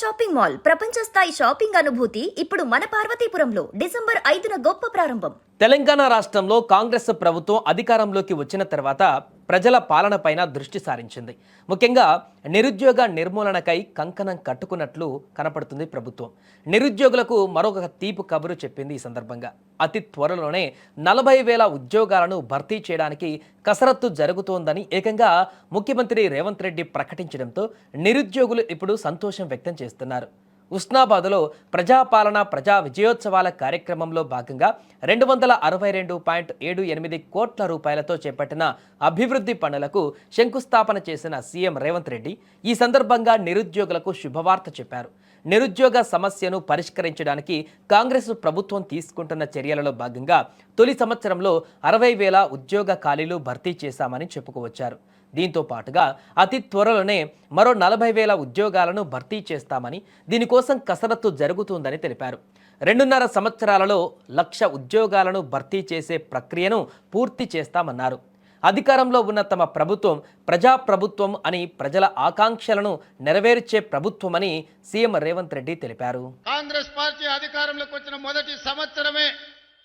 Shopping mall ప్రపంచ స్థాయి shopping అనుభూతి ఇప్పుడు మన పార్వతీపురంలో డిసెంబర్ 5న గొప్ప ప్రారంభం. తెలంగాణ రాష్ట్రంలో కాంగ్రెస్ ప్రభుత్వం అధికారంలోకి వచ్చిన తర్వాత ప్రజల పాలనపైన దృష్టి సారించింది. ముఖ్యంగా నిరుద్యోగ నిర్మూలనకై కంకణం కట్టుకున్నట్లు కనపడుతుంది ప్రభుత్వం. నిరుద్యోగులకు మరొక తీపు కబురు చెప్పింది. ఈ సందర్భంగా అతి త్వరలోనే 40,000 ఉద్యోగాలను భర్తీ చేయడానికి కసరత్తు జరుగుతోందని ఏకంగా ముఖ్యమంత్రి రేవంత్ రెడ్డి ప్రకటించడంతో నిరుద్యోగులు ఇప్పుడు సంతోషం వ్యక్తం చేస్తున్నారు. ఉస్నాబాద్లో ప్రజాపాలన ప్రజా విజయోత్సవాల కార్యక్రమంలో భాగంగా 262.78 కోట్ల రూపాయలతో చేపట్టిన అభివృద్ధి పనులకు శంకుస్థాపన చేసిన సీఎం రేవంత్ రెడ్డి ఈ సందర్భంగా నిరుద్యోగులకు శుభవార్త చెప్పారు. నిరుద్యోగ సమస్యను పరిష్కరించడానికి కాంగ్రెస్ ప్రభుత్వం తీసుకుంటున్న చర్యలలో భాగంగా తొలి సంవత్సరంలో 60,000 ఉద్యోగ ఖాళీలు భర్తీ చేశామని చెప్పుకోవచ్చారు. దీంతో పాటుగా అతి త్వరలోనే మరో 40,000 ఉద్యోగాలను భర్తీ చేస్తామని, దీనికోసం కసరత్తు జరుగుతుందని తెలిపారు. 2.5 సంవత్సరాలలో 1,00,000 ఉద్యోగాలను భర్తీ చేసే ప్రక్రియను పూర్తి చేస్తామన్నారు. అధికారంలో ఉన్న తమ ప్రభుత్వం ప్రజాప్రభుత్వం అని, ప్రజల ఆకాంక్షలను నెరవేర్చే ప్రభుత్వమని సీఎం రేవంత్ రెడ్డి తెలిపారు. కాంగ్రెస్ పార్టీ అధికారంలోకి వచ్చిన మొదటి సంవత్సరమే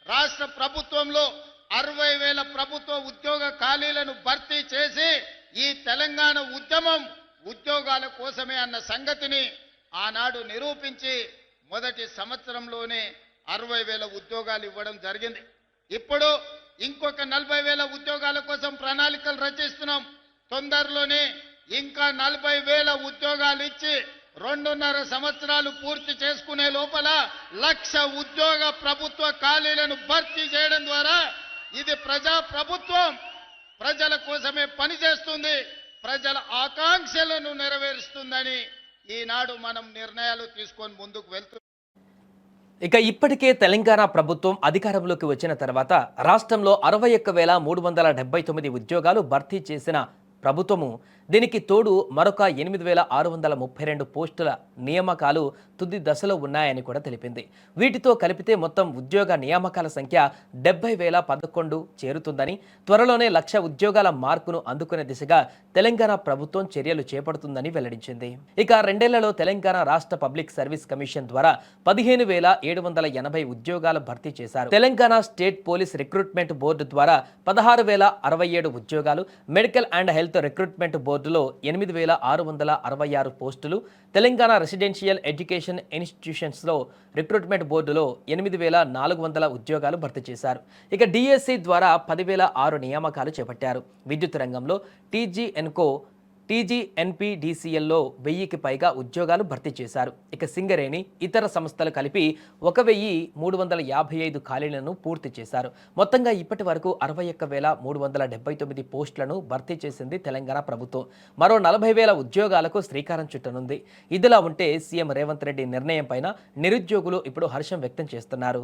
రాష్ట్ర ప్రభుత్వంలో 60,000 ప్రభుత్వ ఉద్యోగ ఖాళీలను భర్తీ చేసి ఈ తెలంగాణ ఉద్యమం ఉద్యోగాల కోసమే అన్న సంగతిని ఆనాడు నిరూపించి మొదటి సంవత్సరంలోనే 60,000 ఉద్యోగాలు ఇవ్వడం జరిగింది. ఇప్పుడు ఇంకొక 40,000 ఉద్యోగాల కోసం ప్రణాళికలు రచిస్తున్నాం. తొందరలోనే ఇంకా 40,000 ఉద్యోగాలు ఇచ్చి 2.5 సంవత్సరాలు పూర్తి చేసుకునే లోపల 1,00,000 ఉద్యోగ ప్రభుత్వ ఖాళీలను భర్తీ చేయడం ద్వారా ఇది ప్రజా ప్రభుత్వం ప్రజల కోసమే పనిచేస్తుంది, ప్రజల ఆకాంక్షలను నెరవేరుస్తుందని ఈనాడు మనం నిర్ణయాలు తీసుకొని ముందుకు వెళ్తున్నాం. ఇక ఇప్పటికే తెలంగాణ ప్రభుత్వం అధికారంలోకి వచ్చిన తర్వాత రాష్ట్రంలో 61,379 ఉద్యోగాలు భర్తీ చేసిన ప్రభుత్వము, దీనికి తోడు మరొక 8,632 పోస్టుల నియామకాలు తుది దశలో ఉన్నాయని కూడా తెలిపింది. వీటితో కలిపితే మొత్తం ఉద్యోగ నియామకాల సంఖ్య 70,011 చేరుతుందని, త్వరలోనే 1,00,000 ఉద్యోగాల మార్కును అందుకునే దిశగా తెలంగాణ ప్రభుత్వం చర్యలు చేపడుతుందని వెల్లడించింది. ఇక 2 ఏళ్లలో తెలంగాణ రాష్ట్ర పబ్లిక్ సర్వీస్ కమిషన్ ద్వారా 15,780 ఉద్యోగాలు భర్తీ చేశారు. Telangana state police recruitment board ద్వారా 16,067 ఉద్యోగాలు, మెడికల్ అండ్ హెల్త్ రిక్రూట్మెంట్ బోర్డులో 8,666 పోస్టులు, తెలంగాణ రెసిడెన్షియల్ ఎడ్యుకేషన్ ఇన్స్టిట్యూషన్స్లో రిక్రూట్మెంట్ బోర్డులో 8,400 ఉద్యోగాలు భర్తీ చేశారు. ఇక డిఎస్సి ద్వారా 10,006 నియామకాలు చేపట్టారు. విద్యుత్ రంగంలో టీజీఎన్పీడీసీఎల్లో 1,000కి పైగా ఉద్యోగాలు భర్తీ చేశారు. ఇక సింగరేణి, ఇతర సంస్థలు కలిపి 1,355 ఖాళీలను పూర్తి చేశారు. మొత్తంగా ఇప్పటి వరకు 61,379 పోస్టులను భర్తీ చేసింది తెలంగాణ ప్రభుత్వం. మరో 40,000 ఉద్యోగాలకు శ్రీకారం చుట్టనుంది. ఇదిలా ఉంటే సీఎం రేవంత్ రెడ్డి నిర్ణయం పైన నిరుద్యోగులు ఇప్పుడు హర్షం వ్యక్తం చేస్తున్నారు.